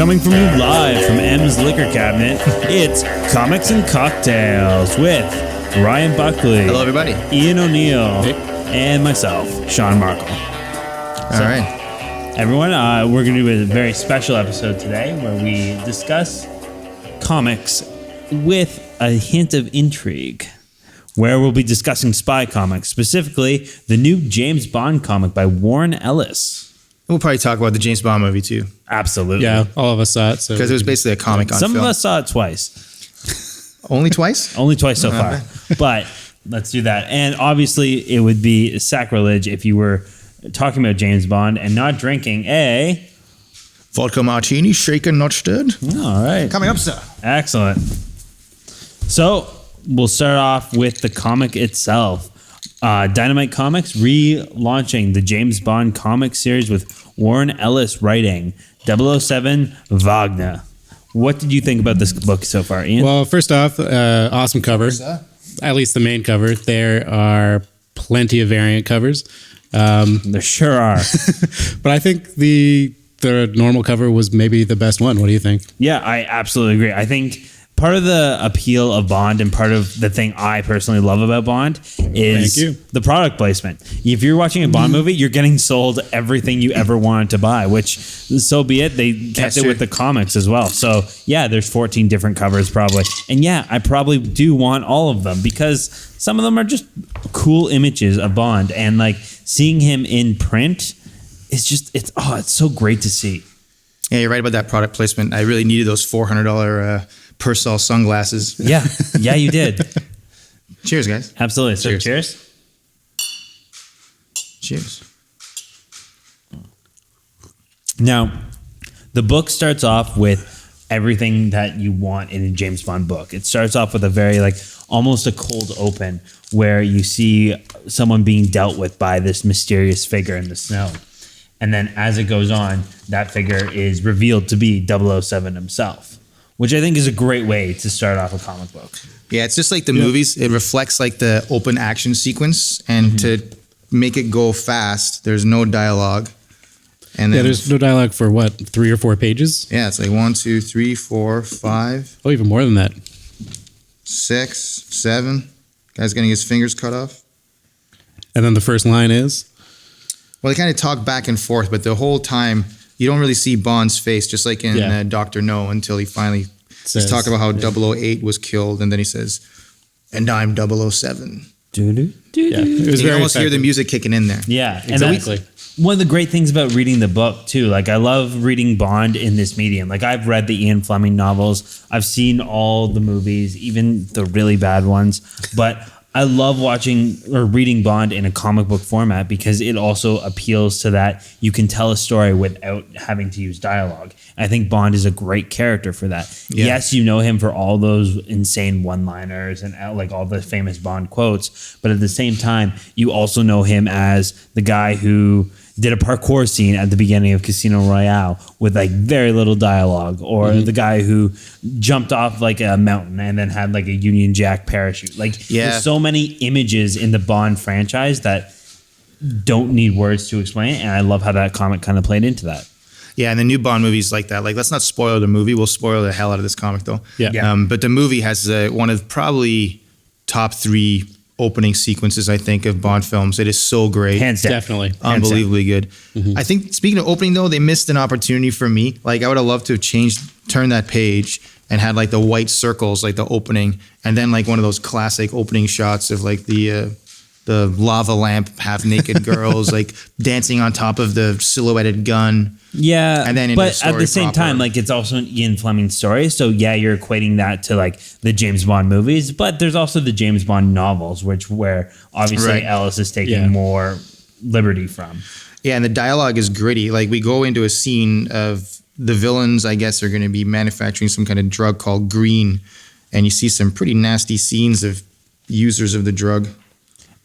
Coming from you live from M's Liquor Cabinet, it's Comics and Cocktails with Ryan Buckley. Hello, everybody. Ian O'Neill. Hey. And myself, Sean Markle. All right. Everyone, we're going to do a very special episode today where we discuss comics with a hint of intrigue, where we'll be discussing spy comics, specifically the new James Bond comic by Warren Ellis. We'll probably talk about the James Bond movie, too. Absolutely. Yeah, all of us saw it. Because it was basically a comic on Some film. of us saw it twice. Only twice? Only twice so far. But let's do that. And obviously, it would be sacrilege if you were talking about James Bond and not drinking a... Vodka Martini, shaken, not stirred. All right. Coming up, sir. Excellent. So we'll start off with the comic itself. Dynamite Comics relaunching the James Bond comic series with Warren Ellis writing 007 Wagner. What did you think about this book so far, Ian? Well, first off, awesome cover. At least the main cover. There are plenty of variant covers. There sure are. But I think the normal cover was maybe the best one. What do you think? Yeah, I absolutely agree. I think part of the appeal of Bond and part of the thing I personally love about Bond is the product placement. If you're watching a Bond movie, you're getting sold everything you ever wanted to buy, which, so be it. They kept it with the comics as well. So, yeah, there's 14 different covers probably. And, yeah, I probably do want all of them because some of them are just cool images of Bond. And, like, seeing him in print is just, it's so great to see. Yeah, you're right about that product placement. I really needed those $400 Purcell sunglasses. Yeah, you did. Cheers, guys. Absolutely. So cheers. Cheers. Now, the book starts off with everything that you want in a James Bond book. It starts off with a very, almost a cold open where you see someone being dealt with by this mysterious figure in the snow. And then as it goes on, that figure is revealed to be 007 himself, which I think is a great way to start off a comic book. Yeah, it's just like the movies. It reflects like the open action sequence. And to make it go fast, there's no dialogue. And then, there's no dialogue for what, 3 or 4 pages? Yeah, it's like 1, 2, 3, 4, 5. Oh, even more than that. 6, 7. Guy's getting his fingers cut off. And then the first line is? Well, they kind of talk back and forth, but the whole time you don't really see Bond's face, just like in Dr. No, until he finally he's talking about how 008 was killed, and then he says, "And I'm 007." It was you almost hear the music kicking in there. Yeah, exactly. And one of the great things about reading the book too, I love reading Bond in this medium. I've read the Ian Fleming novels, I've seen all the movies, even the really bad ones, but I love watching or reading Bond in a comic book format because it also appeals to that you can tell a story without having to use dialogue. I think Bond is a great character for that. Yeah. Yes, you know him for all those insane one-liners and all the famous Bond quotes, but at the same time, you also know him as the guy who did a parkour scene at the beginning of Casino Royale with very little dialogue, or the guy who jumped off a mountain and then had a Union Jack parachute. There's so many images in the Bond franchise that don't need words to explain, and I love how that comic kind of played into that. Yeah, and the new Bond movies like that. Let's not spoil the movie. We'll spoil the hell out of this comic, though. Yeah. But the movie has one of probably top 3 opening sequences, I think, of Bond films. It is so great. Hands down. Definitely. Unbelievably good. I think, speaking of opening, though, they missed an opportunity for me. I would have loved to have turn that page and had the white circles, the opening, and then one of those classic opening shots of the lava lamp, half-naked girls, dancing on top of the silhouetted gun. Yeah, and then but at the same time, it's also an Ian Fleming story. So yeah, you're equating that to the James Bond movies, but there's also the James Bond novels, where obviously Ellis is taking more liberty from. Yeah, and the dialogue is gritty. We go into a scene of the villains, I guess, are going to be manufacturing some kind of drug called green, and you see some pretty nasty scenes of users of the drug.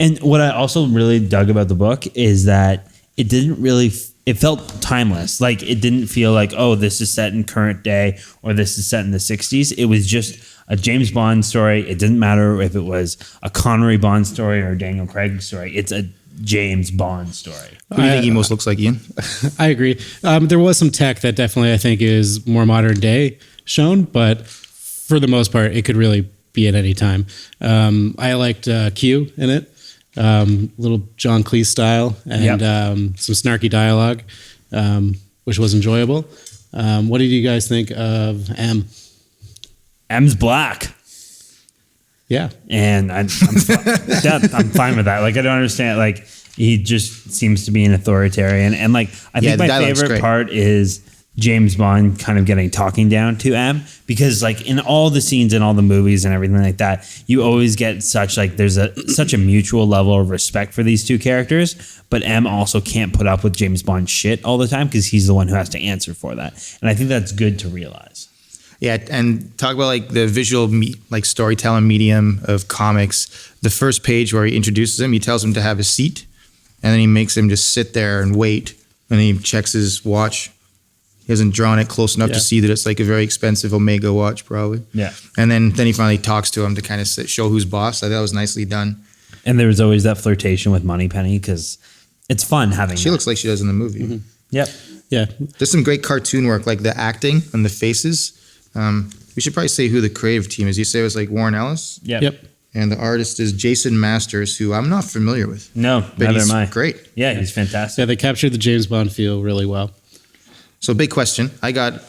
And what I also really dug about the book is that it didn't really... It felt timeless. It didn't feel this is set in current day or this is set in the 60s. It was just a James Bond story. It didn't matter if it was a Connery Bond story or a Daniel Craig story. It's a James Bond story. Who do you think he most looks like, Ian? I agree. There was some tech that definitely I think is more modern day shown, but for the most part, it could really be at any time. I liked Q in it, little John Cleese style, and some snarky dialogue, which was enjoyable. What did you guys think of M? M's black. Yeah, and I'm fine with that. Like, I don't understand. Like, he just seems to be an authoritarian, and like, I think my favorite part is James Bond kind of getting talking down to M, because like in all the scenes in all the movies and everything like that, you always get such like there's such a mutual level of respect for these two characters, but M also can't put up with James Bond shit all the time because he's the one who has to answer for that, and I think that's good to realize. Yeah, and talk about like the visual like storytelling medium of comics. The first page where he introduces him, he tells him to have a seat, and then he makes him just sit there and wait, and then he checks his watch. He hasn't drawn it close enough to see that it's like a very expensive Omega watch, probably. Yeah. And then he finally talks to him to kind of show who's boss. I thought that was nicely done. And there was always that flirtation with Moneypenny because it's fun having. She looks like she does in the movie. Mm-hmm. Yep. Yeah. There's some great cartoon work, like the acting and the faces. We should probably say who the creative team is. You say it was like Warren Ellis? Yep. And the artist is Jason Masters, who I'm not familiar with. No, but neither he's am I. Great. Yeah, he's fantastic. Yeah, they captured the James Bond feel really well. So big question. I got,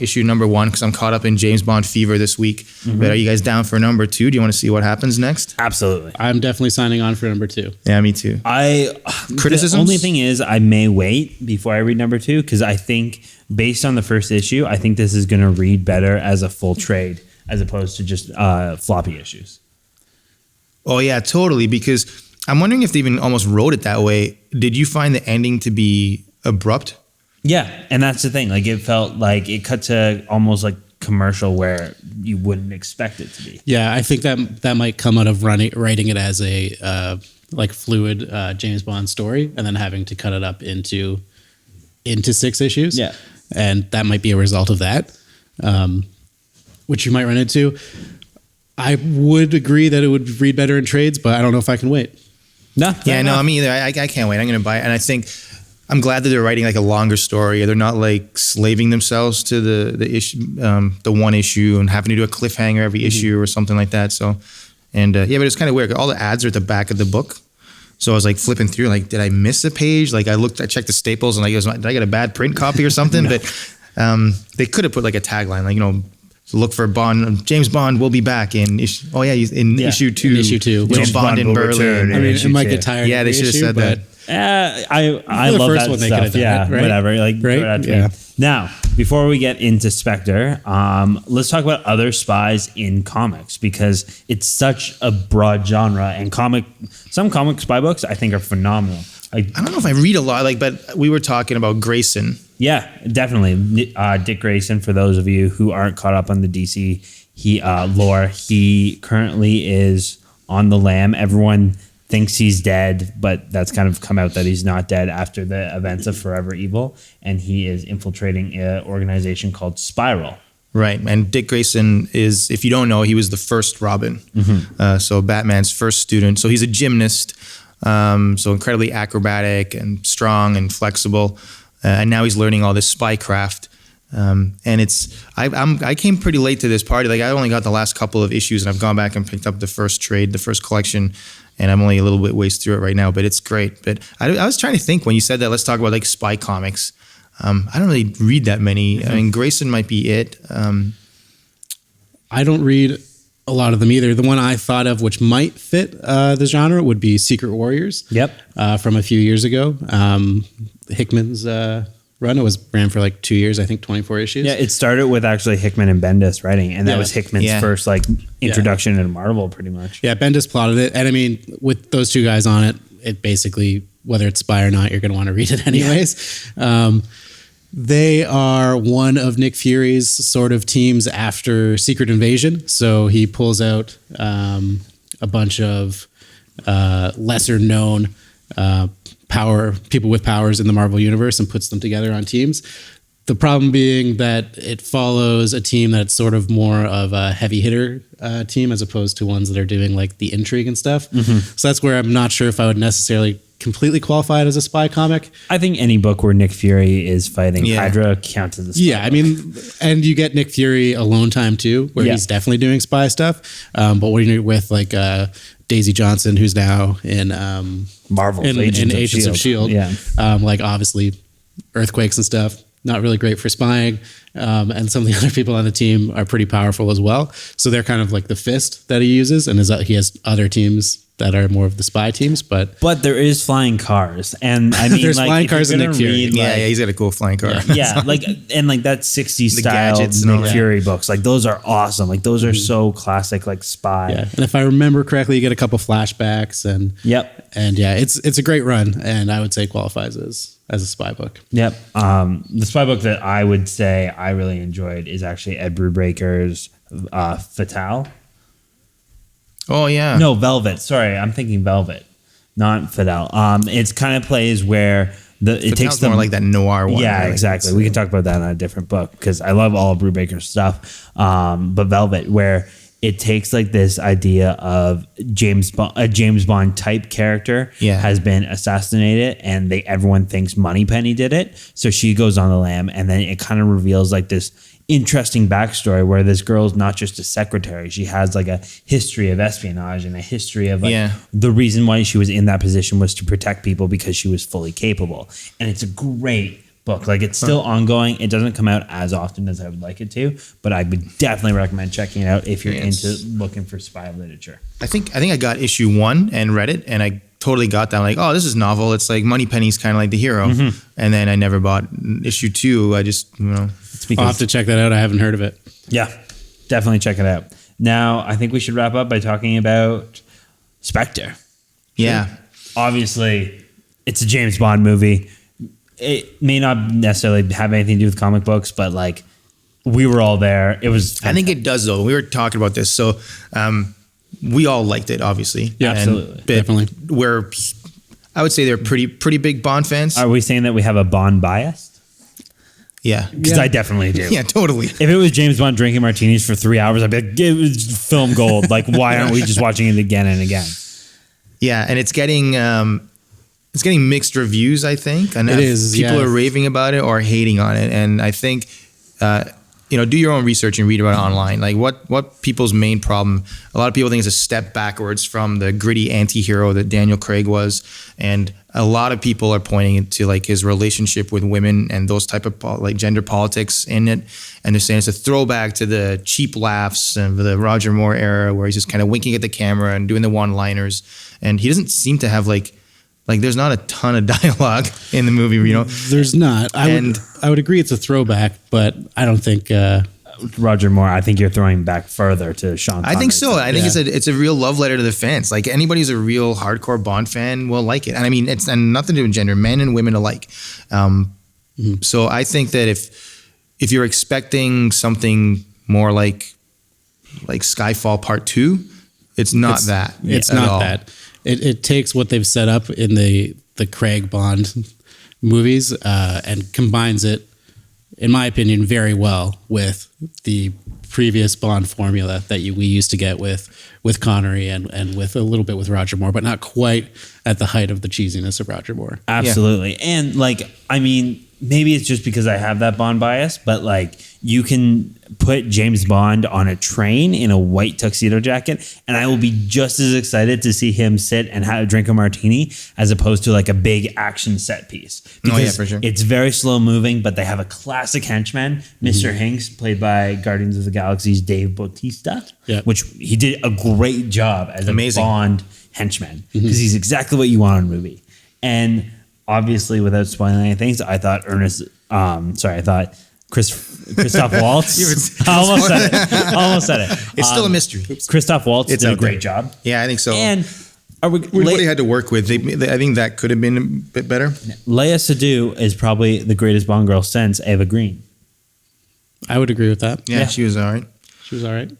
issue number 1 because I'm caught up in James Bond fever this week. Mm-hmm. But are you guys down for number 2? Do you want to see what happens next? Absolutely. I'm definitely signing on for number 2. Yeah, me too. Criticisms? The only thing is I may wait before I read number 2 because I think based on the first issue, I think this is going to read better as a full trade as opposed to just floppy issues. Oh, yeah, totally. Because I'm wondering if they even almost wrote it that way. Did you find the ending to be abrupt? Yeah, and that's the thing. Like, it felt like it cut to almost like commercial where you wouldn't expect it to be. Yeah, I think that might come out of writing it as a like fluid James Bond story and then having to cut it up into 6 issues. Yeah. And that might be a result of that, which you might run into. I would agree that it would read better in trades, but I don't know if I can wait. No, me either. I can't wait. I'm going to buy it. And I think I'm glad that they're writing like a longer story. They're not like slaving themselves to the issue, the one issue, and having to do a cliffhanger every issue or something like that. So, but it's kind of weird. All the ads are at the back of the book. So I was like flipping through, like, did I miss a page? Like I checked the staples, and did I get a bad print copy or something? No. But they could have put like a tagline, like look for Bond. James Bond will be back in issue. Oh yeah, he's in issue 2. In issue 2, James Bond in Berlin. I mean, it might get tired. Yeah, they should have said that. I love that one stuff. Yeah, right? Whatever. Like, right? Yeah. Now, before we get into Spectre, let's talk about other spies in comics because it's such a broad genre, and some comic spy books I think are phenomenal. I don't know if I read a lot, but we were talking about Grayson. Yeah, definitely. Dick Grayson, for those of you who aren't caught up on the DC lore, he currently is on the lam. Everyone thinks he's dead, but that's kind of come out that he's not dead after the events of Forever Evil, and he is infiltrating an organization called Spiral. Right, and Dick Grayson is, if you don't know, he was the first Robin, so Batman's first student. So he's a gymnast, so incredibly acrobatic and strong and flexible, and now he's learning all this spycraft. And I came pretty late to this party. Like I only got the last couple of issues, and I've gone back and picked up the first trade, the first collection, and I'm only a little bit ways through it right now. But it's great. But I was trying to think when you said that. Let's talk about like spy comics. I don't really read that many. Mm-hmm. I mean, Grayson might be it. I don't read a lot of them either. The one I thought of, which might fit the genre, would be Secret Warriors. Yep. From a few years ago. Hickman's run. It ran for like 2 years, I think 24 issues. Yeah, it started with actually Hickman and Bendis writing, and that was Hickman's first like introduction into Marvel, pretty much. Yeah, Bendis plotted it, and I mean, with those two guys on it, it basically, whether it's spy or not, you're going to want to read it anyways. Yeah. They are one of Nick Fury's sort of teams after Secret Invasion, so he pulls out a bunch of lesser known people with powers in the Marvel universe and puts them together on teams. The problem being that it follows a team that's sort of more of a heavy hitter team as opposed to ones that are doing like the intrigue and stuff. Mm-hmm. So that's where I'm not sure if I would necessarily completely qualified as a spy comic. I think any book where Nick Fury is fighting Hydra counts as a spy Yeah, book. I mean, and you get Nick Fury alone time too, where he's definitely doing spy stuff. But when you're with like Daisy Johnson, who's now in Marvel's in Agents of Shield, like obviously earthquakes and stuff, not really great for spying. And some of the other people on the team are pretty powerful as well. So they're kind of like the fist that he uses, and he has other teams that are more of the spy teams. But there is flying cars, and I mean, there's like, flying cars in Nick Fury. He's got a cool flying car. Yeah, like and like that 60s style gadgets Nick Fury books, like those are awesome. Like those are so classic, like spy. Yeah, and if I remember correctly, you get a couple flashbacks, and it's a great run, and I would say qualifies as a spy book. Yep. The spy book that I would say I really enjoyed is actually Ed Brubaker's Fatale. Oh yeah. No, Velvet. Sorry, I'm thinking Velvet, not Fatale. It's kind of plays where it takes more like that noir one. Yeah, right? exactly. We can talk about that on a different book because I love all of Brubaker's stuff. But Velvet, where it takes like this idea of a James Bond type character has been assassinated, and everyone thinks Moneypenny did it. So she goes on the lam, and then it kind of reveals like this interesting backstory where this girl is not just a secretary. She has like a history of espionage and a history of like the reason why she was in that position was to protect people because she was fully capable. And it's a great book. Like it's still ongoing. It doesn't come out as often as I would like it to, but I would definitely recommend checking it out if you're into looking for spy literature. I think I got issue 1 and read it, and I totally got that. Like, oh, this is novel. It's like Moneypenny's kind of like the hero. And then I never bought issue 2. I just, I'll have to check that out. I haven't heard of it. Yeah, definitely check it out. Now, I think we should wrap up by talking about Spectre. Yeah. Obviously, it's a James Bond movie. It may not necessarily have anything to do with comic books, but like we were all there. It was fantastic. I think it does though. We were talking about this. So we all liked it, obviously. Yeah, absolutely. Definitely. I would say they're pretty big Bond fans. Are we saying that we have a Bond bias? Yeah. Because I definitely do. Yeah, totally. If it was James Bond drinking martinis for 3 hours, I'd be like, it was film gold. Like, why aren't we just watching it again and again? Yeah, and it's getting mixed reviews, I think. And it is. People are raving about it or hating on it. And I think, do your own research and read about it online. Like what people's main problem, a lot of people think it's a step backwards from the gritty anti-hero that Daniel Craig was. And a lot of people are pointing to like his relationship with women and those type of like gender politics in it. And they're saying it's a throwback to the cheap laughs and the Roger Moore era where he's just kind of winking at the camera and doing the one-liners. And he doesn't seem to have like there's not a ton of dialogue in the movie, There's not. I would agree it's a throwback, but I don't think Roger Moore. I think you're throwing back further to Sean Connery. I think so. I think it's a real love letter to the fans. Like anybody who's a real hardcore Bond fan will like it. And I mean, it's and nothing to do with gender, men and women alike. So I think that if you're expecting something more like Skyfall Part 2, it's not that. It's not that. It takes what they've set up in the Craig Bond movies and combines it, in my opinion, very well with the previous Bond formula that we used to get with Connery and with a little bit with Roger Moore, but not quite at the height of the cheesiness of Roger Moore. Absolutely. Yeah. And like, I mean, maybe it's just because I have that Bond bias, but like you can put James Bond on a train in a white tuxedo jacket and I will be just as excited to see him sit and drink a martini as opposed to like a big action set piece. Because for sure. It's very slow moving, but they have a classic henchman, Mr. Hanks, played by Guardians of the Galaxy's Dave Bautista, which he did a great job as a Bond henchman because he's exactly what you want in a movie. And obviously, without spoiling anything, I thought Christoph Waltz. I almost said it. It's still a mystery. Christoph Waltz did a great job. Yeah, I think so. And what they had to work with, I think that could have been a bit better. Léa Seydoux is probably the greatest Bond girl since Eva Green. I would agree with that. Yeah, she was all right. She was all right.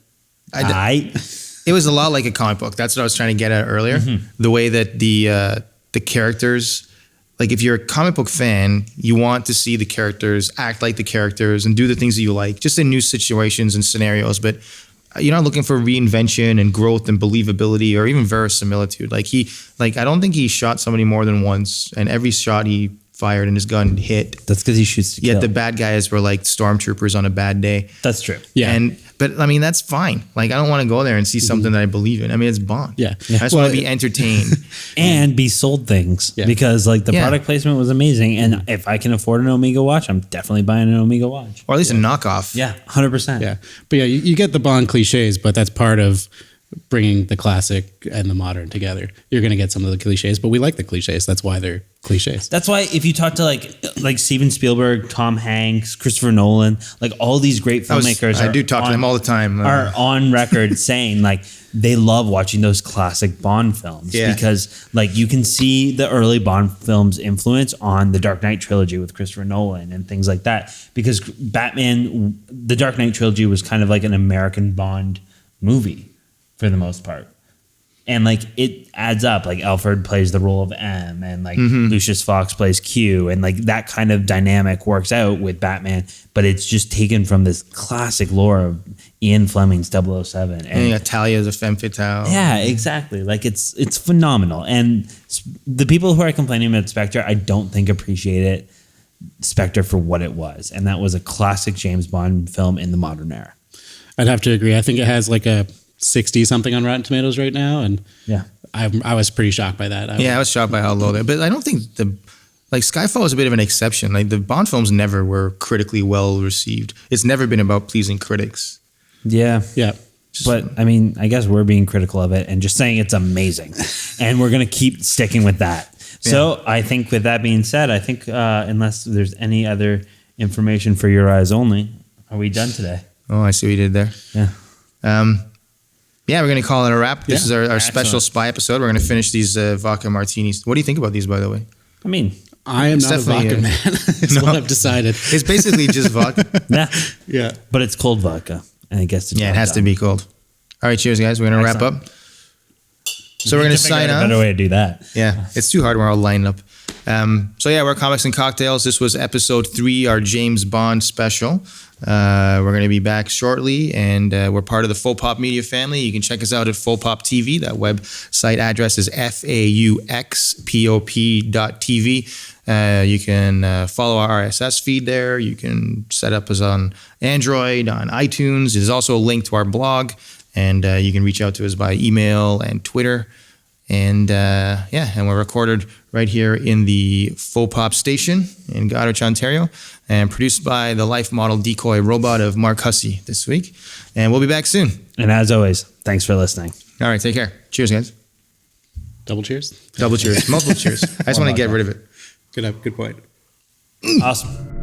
It was a lot like a comic book. That's what I was trying to get at earlier. The way that the characters, like if you're a comic book fan, you want to see the characters act like the characters and do the things that you like, just in new situations and scenarios. But you're not looking for reinvention and growth and believability or even verisimilitude. Like I don't think he shot somebody more than once, and every shot he fired and his gun hit. That's because he shoots to kill. Yet the bad guys were like stormtroopers on a bad day. That's true. Yeah. But I mean, that's fine. Like, I don't want to go there and see something that I believe in. I mean, it's Bond. Yeah. I just want to be entertained. And be sold things because like the product placement was amazing. And if I can afford an Omega watch, I'm definitely buying an Omega watch. Or at least a knockoff. Yeah, 100%. Yeah. But yeah, you get the Bond cliches, but that's part of bringing the classic and the modern together. You're going to get some of the cliches, but we like the cliches. That's why they're cliches. That's why if you talk to like Steven Spielberg, Tom Hanks, Christopher Nolan, like all these great filmmakers, I do talk to them all the time. Are on record saying like they love watching those classic Bond films because like you can see the early Bond films' influence on the Dark Knight trilogy with Christopher Nolan and things like that. Because Batman, the Dark Knight trilogy was kind of like an American Bond movie for the most part. And like it adds up. Like Alfred plays the role of M, and like Lucius Fox plays Q, and like that kind of dynamic works out with Batman. But it's just taken from this classic lore of Ian Fleming's 007. And you got Talia as a femme fatale. Yeah, exactly. Like it's phenomenal. And the people who are complaining about Spectre, I don't think appreciate Spectre for what it was, and that was a classic James Bond film in the modern era. I'd have to agree. I think it has like a 60 something on Rotten Tomatoes right now, and I was pretty shocked by that. I was shocked by how low but I don't think Skyfall was a bit of an exception. Like the Bond films never were critically well received. It's never been about pleasing critics. Yeah. But I mean, I guess we're being critical of it and just saying it's amazing, and we're gonna keep sticking with that. So I think with that being said, I think unless there's any other information for your eyes only, are we done today? Oh, I see what you did there. Yeah. Yeah, we're going to call it a wrap. This is our Excellent. special spy episode. We're going to finish these vodka martinis. What do you think about these, by the way? I mean, I am not a vodka man. It's what I've decided. It's basically just vodka. Yeah. But it's cold vodka, and I guess it has to be cold. All right, cheers, guys. We're going to wrap up. So we're going to sign off. A better way to do that. Yeah, it's too hard when we're all lined up. We're Comics and Cocktails. This was episode 3, our James Bond special. We're going to be back shortly, and we're part of the Full Pop Media family. You can check us out at Full Pop TV. That website address is FAUXPOP.TV. You can follow our RSS feed there. You can set up us on Android, on iTunes. There's also a link to our blog, and you can reach out to us by email and Twitter. And and we're recorded right here in the Full Pop station in Goderich, Ontario, and produced by the life model decoy robot of Mark Hussey this week. And we'll be back soon. And as always, thanks for listening. All right, take care. Cheers, guys. Double cheers? Double cheers. Multiple cheers. I just want to get rid of it. Good point. Awesome.